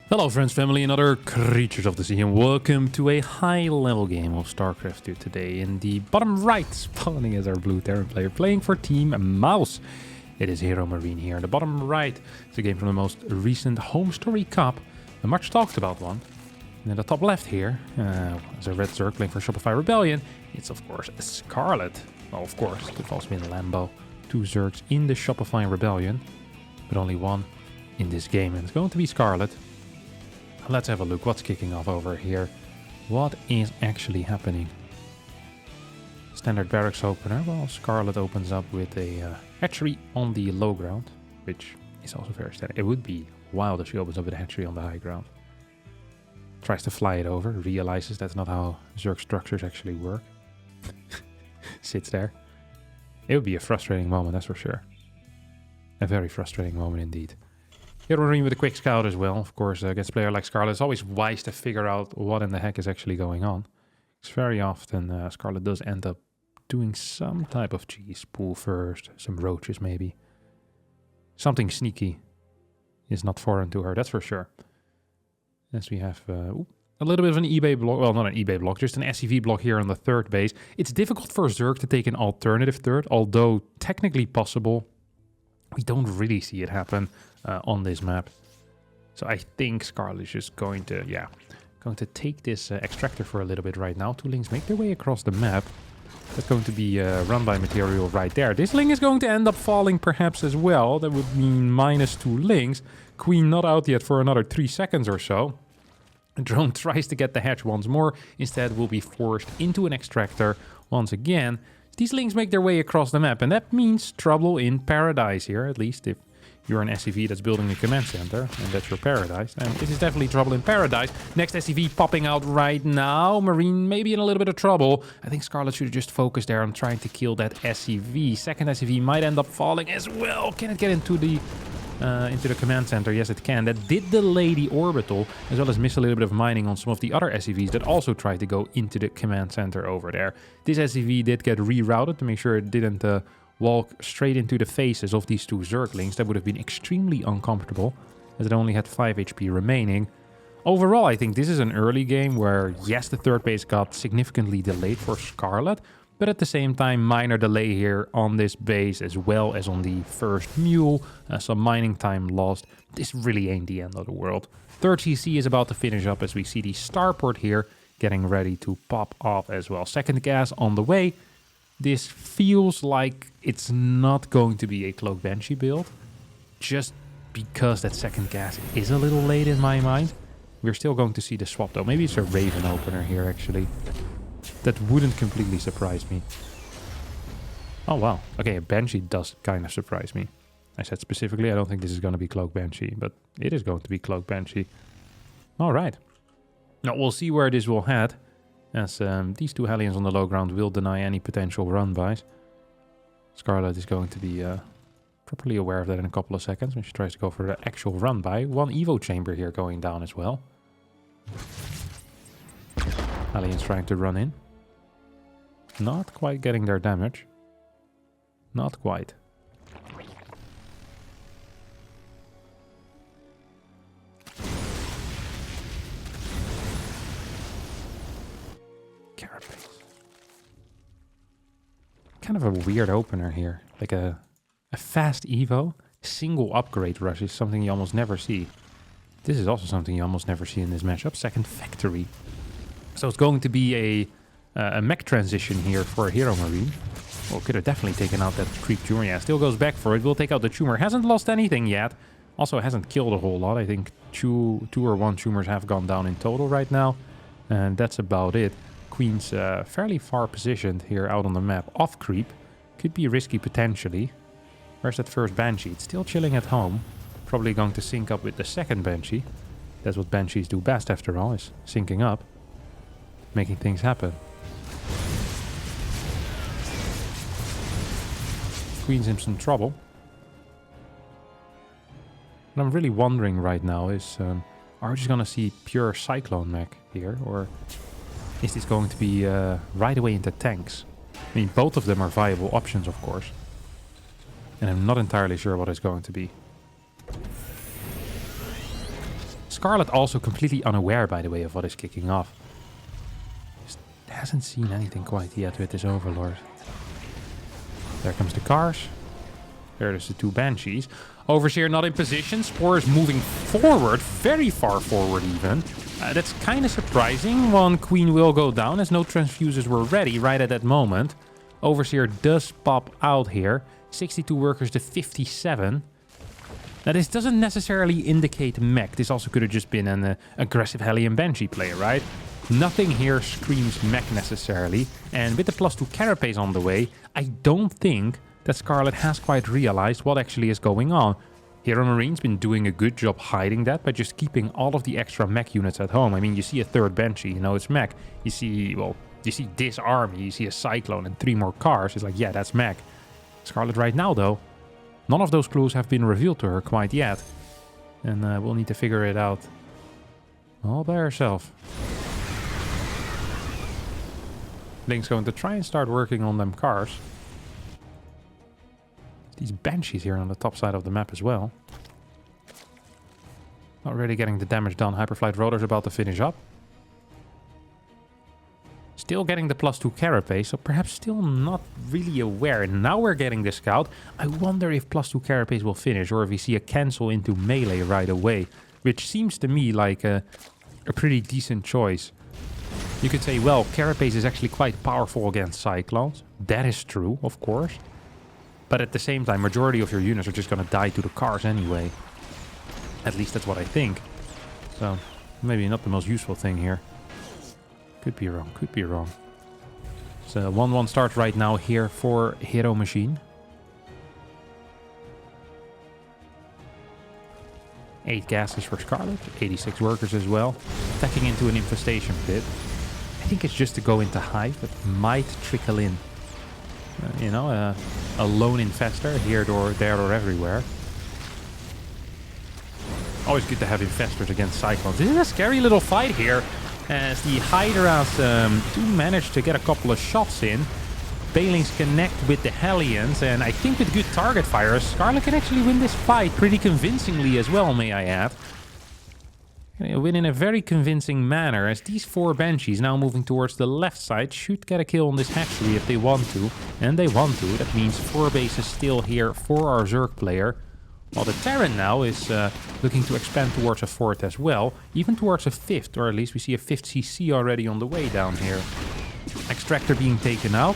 Hello friends, family, and other creatures of the sea, and welcome to a high-level game of StarCraft 2 today. In the bottom right, spawning as our blue Terran player, playing for Team Mouse. It is Hero Marine here. In the bottom right, it's a game from the most recent Home Story Cup, a much talked about one. And in the top left here, as a red Zerg playing for Shopify Rebellion, it's of course Scarlett. Well, of course, it could also be in Lambo. 2 Zergs in the Shopify Rebellion, but only one in this game, and it's going to be Scarlett. Let's have a look what's kicking off over here. What is actually happening? Standard barracks opener. Well, Scarlett opens up with a hatchery on the low ground, which is also very standard. It would be wild if she opens up with a hatchery on the high ground. Tries to fly it over, realizes that's not how Zerg structures actually work. Sits there. It would be a frustrating moment, that's for sure. A very frustrating moment indeed. Hero Marine with a quick scout as well. Of course, against a player like Scarlett, it's always wise to figure out what in the heck is actually going on. Because very often Scarlett does end up doing some type of cheese pool first. Some roaches maybe. Something sneaky is not foreign to her, that's for sure. As we have a little bit of an eBay block. Well, not an eBay block, just an SCV block here on the third base. It's difficult for Zerg to take an alternative third, although technically possible. We don't really see it happen on this map. So I think Scarlett is just going to take this extractor for a little bit right now. 2 links make their way across the map. That's going to be run by material right there. This link is going to end up falling perhaps as well. That would mean -2 links. Queen not out yet for another 3 seconds or so. The drone tries to get the hatch once more. Instead will be forced into an extractor once again. These links make their way across the map, and that means trouble in paradise here, at least if you're an SCV that's building a command center, and that's your paradise. And this is definitely trouble in paradise. Next SCV popping out right now. Marine maybe in a little bit of trouble. I think Scarlett should have just focused there on trying to kill that SCV. Second SCV might end up falling as well. Can it get into the command center? Yes, it can. That did delay the orbital, as well as miss a little bit of mining on some of the other SCVs that also tried to go into the command center over there. This SCV did get rerouted to make sure it didn't walk straight into the faces of these 2 Zerglings. That would have been extremely uncomfortable, as it only had 5 HP remaining. Overall, I think this is an early game where, yes, the third base got significantly delayed for Scarlett, but at the same time, minor delay here on this base as well as on the first mule. Some mining time lost. This really ain't the end of the world. Third CC is about to finish up as we see the starport here getting ready to pop off as well. Second gas on the way. This feels like it's not going to be a Cloak Banshee build, just because that second gas is a little late in my mind. We're still going to see the swap though. Maybe it's a Raven opener here actually. That wouldn't completely surprise me. Oh wow, okay, a Banshee does kind of surprise me. I said specifically I don't think this is going to be Cloak Banshee, but it is going to be Cloak Banshee. Alright. Now we'll see where this will head, as these 2 Hellions on the low ground will deny any potential run-bys. Scarlett is going to be properly aware of that in a couple of seconds when she tries to go for the actual run-by. 1 Evo chamber here going down as well. Hellions trying to run in. Not quite getting their damage. Not quite. Carapace. Kind of a weird opener here. Like a fast Evo. Single upgrade rush is something you almost never see. This is also something you almost never see in this matchup. Second factory. So it's going to be a mech transition here for Hero Marine. Well, could have definitely taken out that creep tumor. Yeah, still goes back for it. Will take out the tumor. Hasn't lost anything yet. Also hasn't killed a whole lot. I think two or 1 tumors have gone down in total right now. And that's about it. Queen's fairly far positioned here out on the map. Off creep. Could be risky potentially. Where's that first Banshee? It's still chilling at home. Probably going to sync up with the second Banshee. That's what Banshees do best after all, is syncing up. Making things happen. Queen's in some trouble. What I'm really wondering right now is, are we just gonna see pure CYCLONE mech here, or is this going to be right away into tanks? I mean, both of them are viable options, of course. And I'm not entirely sure what it's going to be. Scarlett also completely unaware, by the way, of what is kicking off. Just hasn't seen anything quite yet with this Overlord. There comes the cars. There's the 2 Banshees. Overseer not in position. Spore is moving forward, very far forward even. That's kind of surprising. 1 Queen will go down as no transfuses were ready right at that moment. Overseer does pop out here. 62 workers to 57. Now this doesn't necessarily indicate mech. This also could have just been an aggressive Hellion Banshee player, right? Nothing here screams mech necessarily. And with the +2 carapace on the way, I don't think that Scarlett has quite realized what actually is going on. Hero Marine's been doing a good job hiding that by just keeping all of the extra mech units at home. I mean, you see a 3rd Banshee, you know it's mech. You see, well, you see this army, you see a Cyclone and 3 more cars. It's like, yeah, that's mech. Scarlett right now, though, none of those clues have been revealed to her quite yet. And we'll need to figure it out all by herself. Link's going to try and start working on them cars. These Banshees here on the top side of the map as well. Not really getting the damage done. Hyperflight Rotor's about to finish up. Still getting the +2 carapace, so perhaps still not really aware. Now we're getting the scout. I wonder if +2 carapace will finish or if we see a cancel into melee right away, which seems to me like a pretty decent choice. You could say, well, carapace is actually quite powerful against Cyclones. That is true, of course. But at the same time, majority of your units are just going to die to the cars anyway. At least that's what I think. So, maybe not the most useful thing here. Could be wrong, could be wrong. So, 1-1 start right now here for Hero Machine. 8 gases for Scarlett, 86 workers as well. Attacking into an infestation pit. I think it's just to go into hive, but might trickle in. You know, a lone infestor here or there or everywhere. Always good to have infestors against Cyclones. This is a scary little fight here, as the Hydras do manage to get a couple of shots in. Balings connect with the Hellions, and I think with good target fire, Scarlett can actually win this fight pretty convincingly as well, may I add. Win in a very convincing manner, as these 4 Banshees now moving towards the left side should get a kill on this hatchery if they want to. And they want to. That means 4 bases still here for our Zerg player. While the Terran now is looking to expand towards a 4th as well. Even towards a 5th, or at least we see a 5th CC already on the way down here. Extractor being taken out.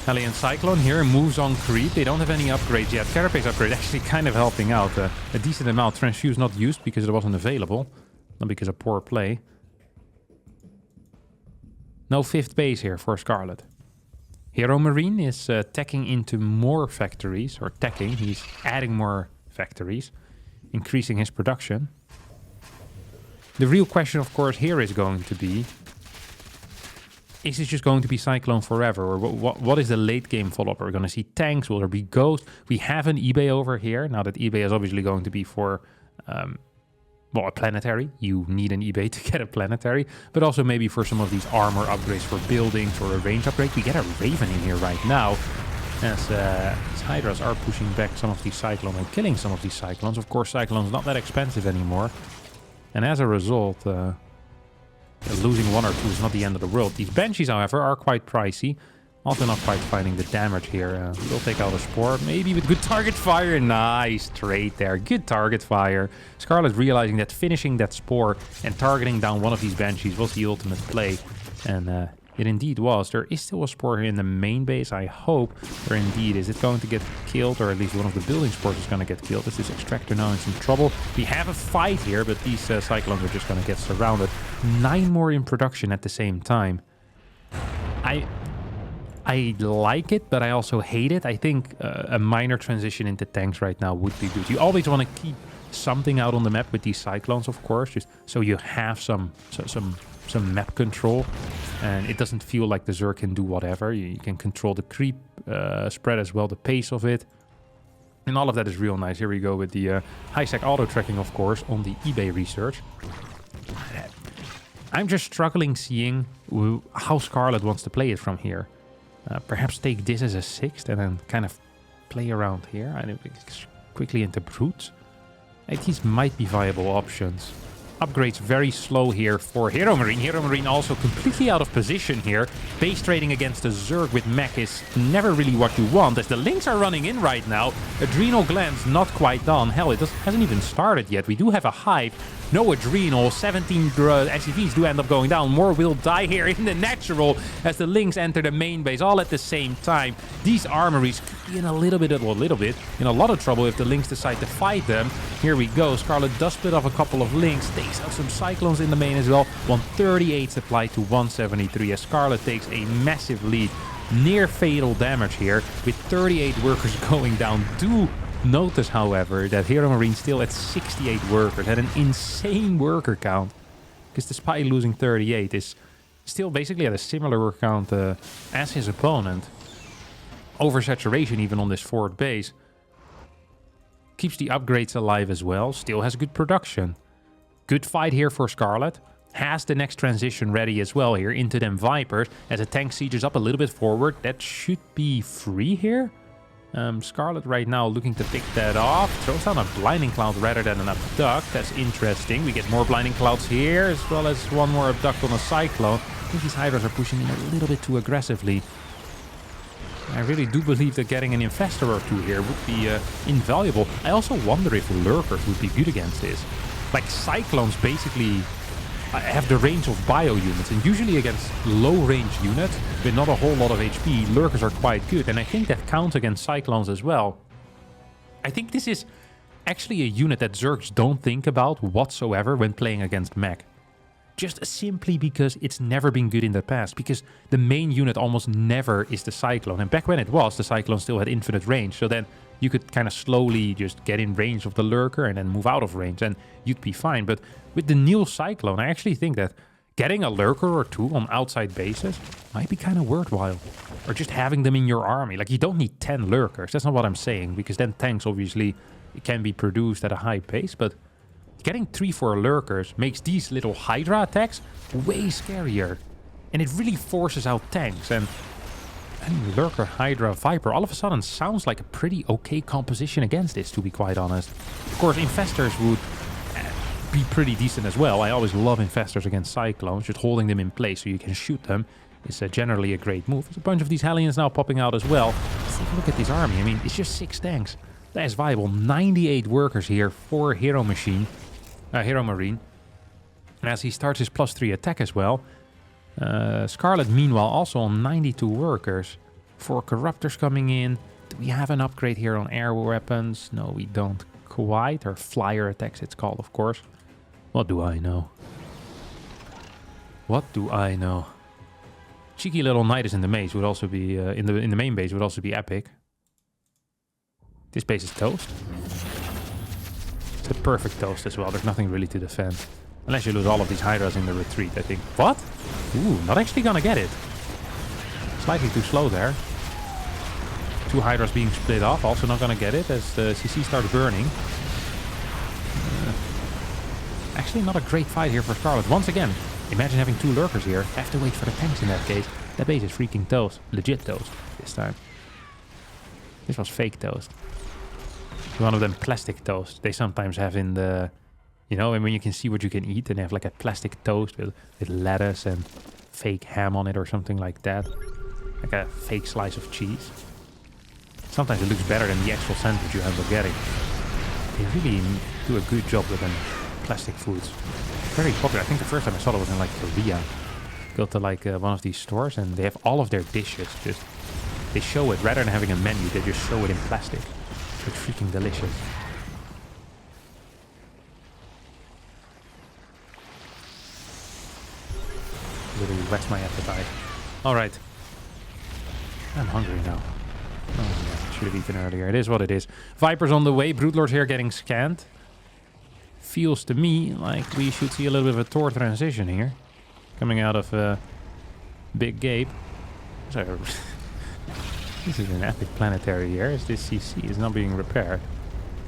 Hellion Cyclone here moves on creep. They don't have any upgrades yet. Carapace upgrade actually kind of helping out. A decent amount. Transfuse not used because it wasn't available. Not because of poor play. No 5th base here for Scarlett. Hero Marine is teching into more factories. Or teching. He's adding more factories. Increasing his production. The real question, of course, here is going to be... Is it just going to be Cyclone forever? Or what is the late game follow-up? Are we going to see tanks? Will there be Ghost? We have an eBay over here. Now that eBay is obviously going to be for, well, a planetary. You need an eBay to get a planetary. But also maybe for some of these armor upgrades for buildings or a range upgrade. We get a Raven in here right now. As Hydras are pushing back some of these Cyclones and killing some of these Cyclones. Of course, Cyclone's not that expensive anymore. And as a result... losing 1 or 2 is not the end of the world. These Banshees, however, are quite pricey. Also not quite finding the damage here. We'll take out a Spore. Maybe with good target fire. Nice trade there. Good target fire. Scarlett realizing that finishing that Spore and targeting down one of these Banshees was the ultimate play. And it indeed was. There is still a Spore here in the main base. I hope there indeed is. It going to get killed, or at least one of the building Spores is going to get killed. Is this Extractor now in some trouble? We have a fight here, but these Cyclones are just going to get surrounded. 9 more in production at the same time. I like it, but I also hate it. I think a minor transition into tanks right now would be good. You always want to keep something out on the map with these Cyclones, of course, just so you have some map control, and it doesn't feel like the Zerg can do whatever. You can control the creep spread as well, the pace of it, and all of that is real nice. Here we go with the high-sec auto-tracking, of course, on the eBay research. I'm just struggling seeing how Scarlett wants to play it from here. Perhaps take this as a 6th and then kind of play around here. I quickly into brutes. These might be viable options. Upgrades very slow here for Hero Marine. Hero Marine also completely out of position here. Base trading against the Zerg with mech is never really what you want, as the Lynx are running in right now. Adrenal Glands not quite done. Hell, it hasn't even started yet. We do have a Hive. No Adrenal. 17 SCVs do end up going down. More will die here in the natural as the Lynx enter the main base all at the same time. These armories could be in a in a lot of trouble if the Lynx decide to fight them. Here we go. Scarlett does split off a couple of Lynx. Takes out some Cyclones in the main as well. 138 supply to 173 as Scarlett takes a massive lead. Near fatal damage here with 38 workers going down. Do notice, however, that Hero Marine still at 68 workers, at an insane worker count. Because despite losing 38, is still basically at a similar worker count as his opponent. Oversaturation even on this forward base. Keeps the upgrades alive as well. Still has good production. Good fight here for Scarlett. Has the next transition ready as well here into them Vipers. As a tank sieges up a little bit forward. That should be free here. Scarlett right now looking to pick that off. Throws down a Blinding Cloud rather than an Abduct. That's interesting. We get more Blinding Clouds here, as well as one more Abduct on a Cyclone. I think these Hydras are pushing in a little bit too aggressively. I really do believe that getting an Infestor or two here would be invaluable. I also wonder if Lurkers would be good against this. Like, Cyclones basically have the range of bio units, and usually against low range units with not a whole lot of HP, Lurkers are quite good, and I think that counts against Cyclones as well. I think this is actually a unit that Zergs don't think about whatsoever when playing against mech. Just simply because it's never been good in the past, because the main unit almost never is the Cyclone, and back when it was, the Cyclone still had infinite range, so then you could kind of slowly just get in range of the Lurker and then move out of range, and you'd be fine. But with the new Cyclone, I actually think that getting a Lurker or two on outside bases might be kind of worthwhile. Or just having them in your army. Like, you don't need 10 Lurkers, that's not what I'm saying, because then tanks obviously can be produced at a high pace, but getting 3-4 Lurkers makes these little Hydra attacks way scarier. And it really forces out tanks, and Lurker, Hydra, Viper all of a sudden sounds like a pretty okay composition against this, to be quite honest. Of course, Infestors would be pretty decent as well. I always love Infestors against Cyclones. Just holding them in place so you can shoot them is generally a great move. There's a bunch of these Hellions now popping out as well. Let's take a look at this army. I mean, it's just 6 tanks. That is viable. 98 workers here for Hero Marine. And as he starts his +3 attack as well. Scarlett, meanwhile, also on 92 workers. 4 Corruptors coming in. Do we have an upgrade here on air weapons? No, we don't quite. Or flyer attacks, it's called, of course. What do I know? What do I know? Cheeky little Nidus in the maze would also be in the main base would also be epic. This base is toast. It's a perfect toast as well. There's nothing really to defend. Unless you lose all of these Hydras in the retreat, I think. What? Ooh, not actually gonna get it. Slightly too slow there. 2 Hydras being split off. Also not gonna get it as the CC starts burning. Actually not a great fight here for Scarlett. Once again, imagine having 2 Lurkers here. Have to wait for the tanks in that case. That base is freaking toast. Legit toast this time. This was fake toast. One of them plastic toast. They sometimes have in the... You know, and when you can see what you can eat, and they have like a plastic toast with lettuce and fake ham on it or something like that. Like a fake slice of cheese. Sometimes it looks better than the actual sandwich you end up getting. They really do a good job with them plastic foods. Very popular. I think the first time I saw it was in like Korea. Go to like one of these stores and they have all of their dishes. Just they show it rather than having a menu. They just show it in plastic. It's freaking delicious. Literally whets my appetite. Alright. I'm hungry now. Oh yeah, should have eaten earlier. It is what it is. Vipers on the way. Broodlords here getting scanned. Feels to me like we should see a little bit of a Thor transition here. Coming out of Big Gape. So, this is an epic planetary here. As this CC is not being repaired.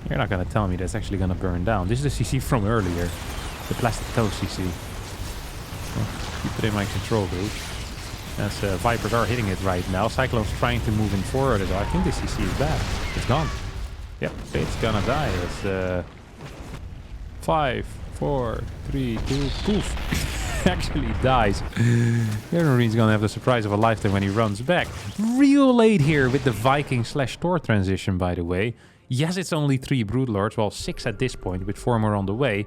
You're not going to tell me that's actually going to burn down. This is the CC from earlier. The plastic toast CC. Well, keep it in my control group. As Vipers are hitting it right now. Cyclone's trying to move in forward as well. I think this CC is bad. It's gone. Yep, it's gonna die. As 5, 4, 3, 2, poof. Actually dies. Marine's gonna have the surprise of a lifetime when he runs back. Real late here with the Viking/Thor transition, by the way. Yes, it's only 3 Broodlords, well 6 at this point, with 4 more on the way.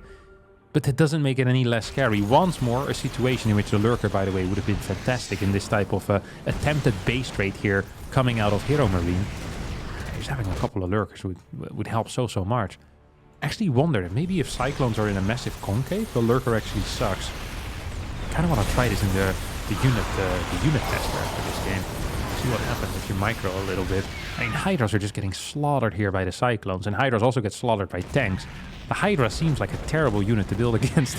But that doesn't make it any less scary. Once more, a situation in which the Lurker, by the way, would have been fantastic in this type of attempted base trade here coming out of Hero Marine. Just having a couple of Lurkers would help so much. Actually wonder if maybe if Cyclones are in a massive concave, the Lurker actually sucks. Kind of want to try this in the unit tester after this game. See what happens if you micro a little bit. I mean, Hydras are just getting slaughtered here by the Cyclones, and Hydras also get slaughtered by tanks. The Hydra seems like a terrible unit to build against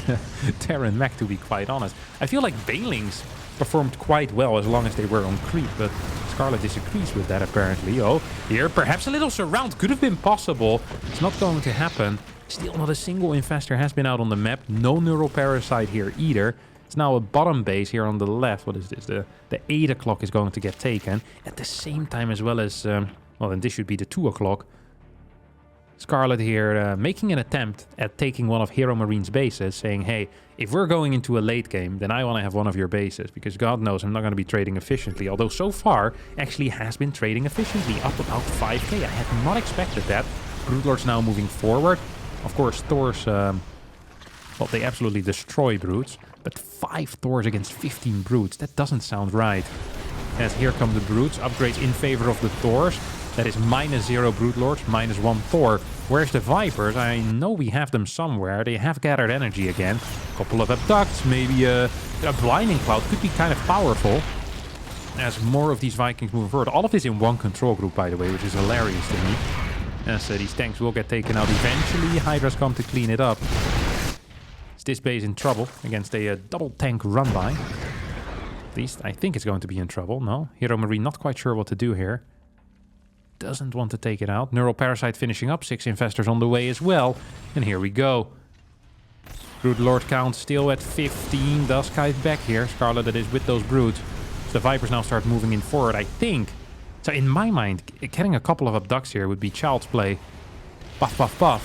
Terran Mech, to be quite honest. I feel like Banelings performed quite well as long as they were on creep, but Scarlett disagrees with that apparently. Oh, here perhaps a little surround could have been possible. It's not going to happen. Still not a single infestor has been out on the map. No Neuroparasite here either. It's now a bottom base here on the left. What is this? The 8 o'clock is going to get taken. At the same time as well as, well then this should be the 2 o'clock. Scarlett here making an attempt at taking one of Hero Marine's bases, saying, hey, if we're going into a late game, then I want to have one of your bases, because God knows I'm not going to be trading efficiently. Although so far, actually has been trading efficiently, up about 5k. I had not expected that. Broodlord's now moving forward. Of course, Thors, well, they absolutely destroy Broods, but 5 Thors against 15 Broods, that doesn't sound right. As here come the Broods, upgrades in favor of the Thors. That is -0 Broodlords, -1 Thor. Where's the Vipers? I know we have them somewhere. They have gathered energy again. A couple of abducts, maybe a blinding cloud could be kind of powerful. As more of these Vikings move forward. All of this in one control group, by the way, which is hilarious to me. As these tanks will get taken out eventually. Hydras come to clean it up. Is this base in trouble against a double tank run-by? At least I think it's going to be in trouble. No, Hero Marine not quite sure what to do here. Doesn't want to take it out. Neuroparasite finishing up. 6 infestors on the way as well. And here we go. Broodlord count still at 15. Duskite back here. Scarlett that is with those Broods. So the Vipers now start moving in forward, I think. So in my mind, getting a couple of abducts here would be child's play. Puff, puff, puff.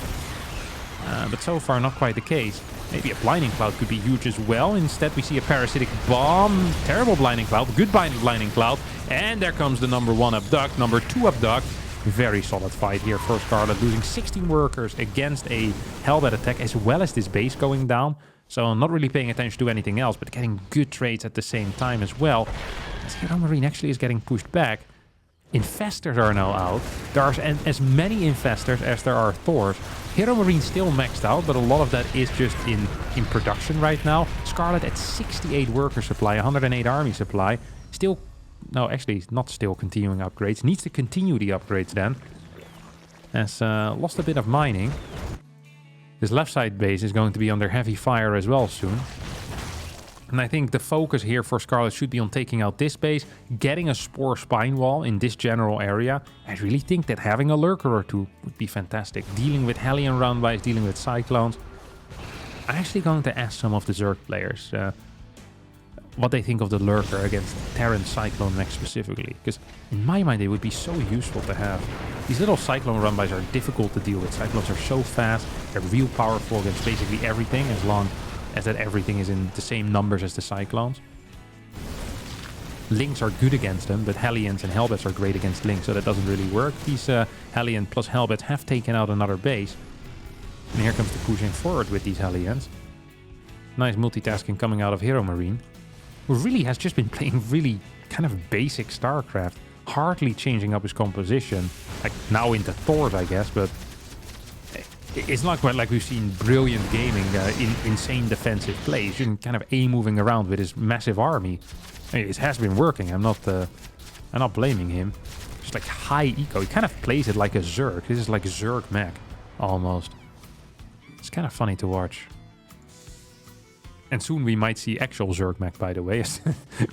But so far not quite the case. Maybe a blinding cloud could be huge as well. Instead we see a parasitic bomb. Terrible blinding cloud. Good blinding cloud. And there comes the number 1 abduct. Number 2 abduct. Very solid fight here for Scarlett. Losing 16 workers against a Hellbat attack, as well as this base going down. So not really paying attention to anything else, but getting good trades at the same time as well. As Hero Marine actually is getting pushed back. Infestors are now out. There are as many infestors as there are Thors. Hero Marine still maxed out, but a lot of that is just in production right now. Scarlett at 68 worker supply, 108 army supply. Still, no, actually not still continuing upgrades. Needs to continue the upgrades then. Has lost a bit of mining. This left side base is going to be under heavy fire as well soon. And I think the focus here for Scarlett should be on taking out this base, getting a Spore Spine Wall in this general area. I really think that having a Lurker or 2 would be fantastic. Dealing with Hellion roundbys, dealing with Cyclones. I'm actually going to ask some of the Zerg players what they think of the Lurker against Terran Cyclone mech specifically. Because in my mind, they would be so useful to have. These little Cyclone runbys are difficult to deal with. Cyclones are so fast. They're real powerful against basically everything, as long as that everything is in the same numbers as the Cyclones. Lynx are good against them, but Hellions and Hellbats are great against Lynx, so that doesn't really work. These Hellion plus Hellbats have taken out another base. And here comes the pushing forward with these Hellions. Nice multitasking coming out of Hero Marine, who really has just been playing really kind of basic StarCraft, hardly changing up his composition. Like now into Thors, I guess, but it's not quite like we've seen brilliant gaming, insane defensive plays. You can kind of moving around with his massive army. I mean, it has been working. I'm not blaming him. Just like high eco. He kind of plays it like a Zerg. This is like a Zerg mech, almost. It's kind of funny to watch. And soon we might see actual Zerg mech, by the way.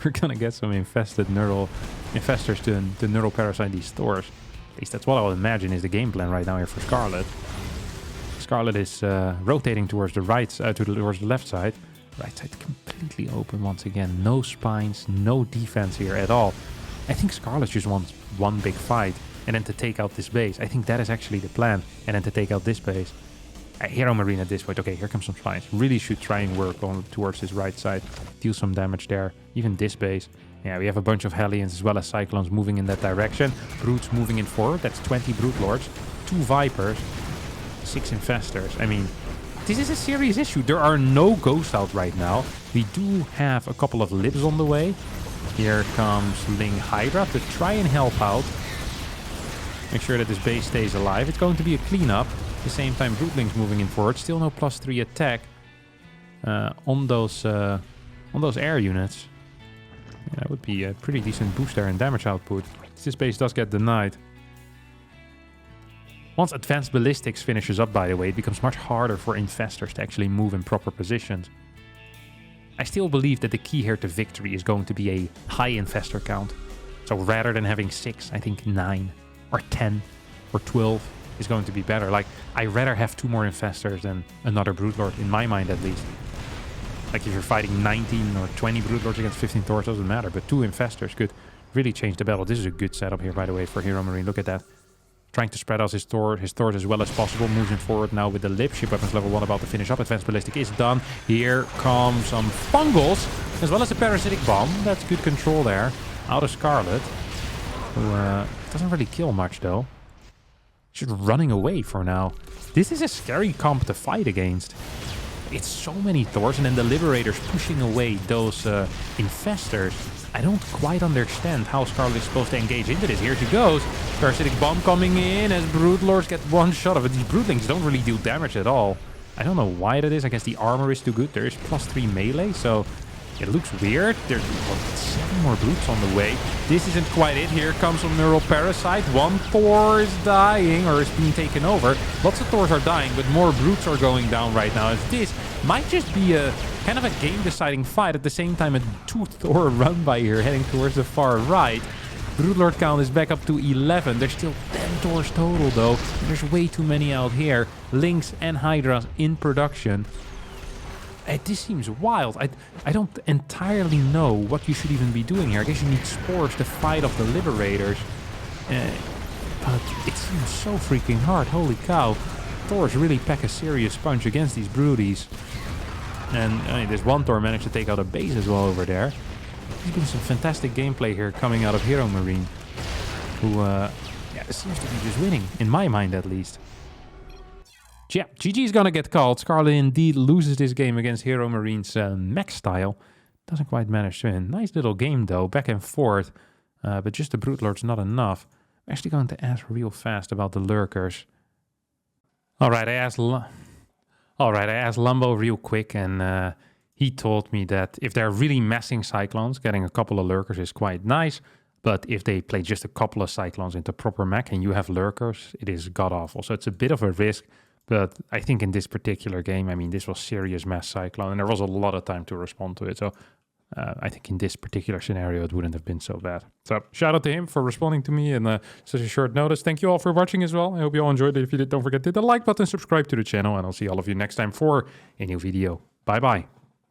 We're gonna get some infestors to neuroparasite these Thors. At least that's what I would imagine is the game plan right now here for Scarlett. Scarlett is rotating towards the right, towards the left side. Right side completely open once again. No spines, no defense here at all. I think Scarlett just wants one big fight and then to take out this base. I think that is actually the plan. And then to take out this base. Hero Marine at this point. Okay, here comes some spines. Really should try and work on towards his right side. Deal some damage there. Even this base. Yeah, we have a bunch of Hellions as well as Cyclones moving in that direction. Brutes moving in forward. That's 20 Brute Lords. 2 Vipers. 6 Infestors. I mean, this is a serious issue. There are no Ghosts out right now. We do have a couple of Libs on the way. Here comes Ling Hydra to try and help out. Make sure that this base stays alive. It's going to be a cleanup. At the same time, Brootlings moving in forward. Still no +3 attack on those air units. Yeah, that would be a pretty decent boost there in damage output. This base does get denied. Once Advanced Ballistics finishes up, by the way, it becomes much harder for Infestors to actually move in proper positions. I still believe that the key here to victory is going to be a high Infestor count. So rather than having 6, I think 9 or 10 or 12 is going to be better. Like, I'd rather have 2 more Infestors than another Brute Lord, in my mind at least. Like, if you're fighting 19 or 20 Brute Lords against 15 Thors, doesn't matter. But 2 Infestors could really change the battle. This is a good setup here, by the way, for Hero Marine. Look at that. Trying to spread out his Thors as well as possible. Moving forward now with the Lip. Ship weapons level 1 about to finish up. Advanced Ballistic is done. Here comes some Fungals, as well as a Parasitic Bomb. That's good control there. Out of Scarlett. Who doesn't really kill much, though. Just running away for now. This is a scary comp to fight against. It's so many Thors, and then the Liberators pushing away those Infestors. I don't quite understand how Scarlett is supposed to engage into this. Here she goes. Parasitic Bomb coming in as Brute Lords get one shot of it. These Broodlings don't really deal damage at all. I don't know why that is. I guess the armor is too good. There is +3 melee, so it looks weird. There's 7 more Brutes on the way. This isn't quite it. Here comes some Neural Parasite. One Thor is dying, or is being taken over. Lots of Thors are dying, but more Brutes are going down right now. As this might just be a kind of a game-deciding fight. At the same time, a 2 Thor run by here, heading towards the far right. Brood Lord count is back up to 11. There's still 10 Thors total, though. There's way too many out here. Lynx and Hydras in production. This seems wild. I don't entirely know what you should even be doing here. I guess you need Spores to fight off the Liberators. But it seems so freaking hard. Holy cow. Thors really pack a serious punch against these Broodies. And this one Thor managed to take out a base as well over there. There's been some fantastic gameplay here coming out of Hero Marine. Who seems to be just winning, in my mind at least. Yeah, GG is gonna get called. Scarlett indeed loses this game against Hero Marine's mech style. Doesn't quite manage to win. Nice little game though, back and forth. But just the Brute Lord's not enough. I'm actually going to ask real fast about the Lurkers. Alright, I asked Lumbo real quick, and he told me that if they're really messing Cyclones, getting a couple of Lurkers is quite nice. But if they play just a couple of Cyclones into proper mech and you have Lurkers, it is god-awful. So it's a bit of a risk. But I think in this particular game, I mean, this was serious mass Cyclone, and there was a lot of time to respond to it. So I think in this particular scenario, it wouldn't have been so bad. So shout out to him for responding to me in such a short notice. Thank you all for watching as well. I hope you all enjoyed it. If you did, don't forget to hit the like button, subscribe to the channel, and I'll see all of you next time for a new video. Bye-bye.